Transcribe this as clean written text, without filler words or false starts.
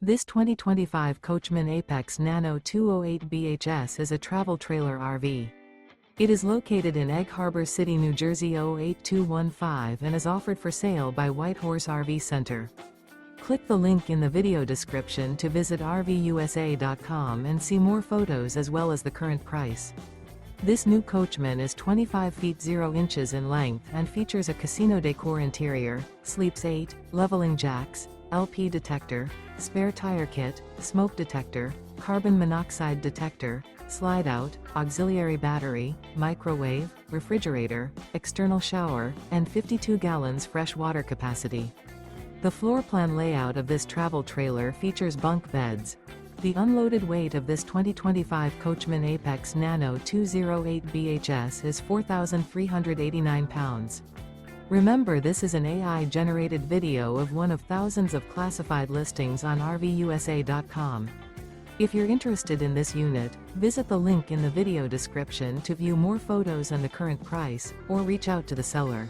This 2025 Coachmen Apex Nano 208 BHS is a travel trailer RV. It is located in Egg Harbor City, New Jersey 08215 and is offered for sale by White Horse RV Center. Click the link in the video description to visit RVUSA.com and see more photos as well as the current price. This new Coachmen is 25 feet 0 inches in length and features a casino decor interior, sleeps 8, leveling jacks, LP detector, spare tire kit, smoke detector, carbon monoxide detector, slide-out, auxiliary battery, microwave, refrigerator, external shower, and 52 gallons fresh water capacity. The floor plan layout of this travel trailer features bunk beds. The unloaded weight of this 2025 Coachmen Apex Nano 208 BHS is 4,389 pounds. Remember, this is an AI-generated video of one of thousands of classified listings on RVUSA.com. If you're interested in this unit, visit the link in the video description to view more photos and the current price, or reach out to the seller.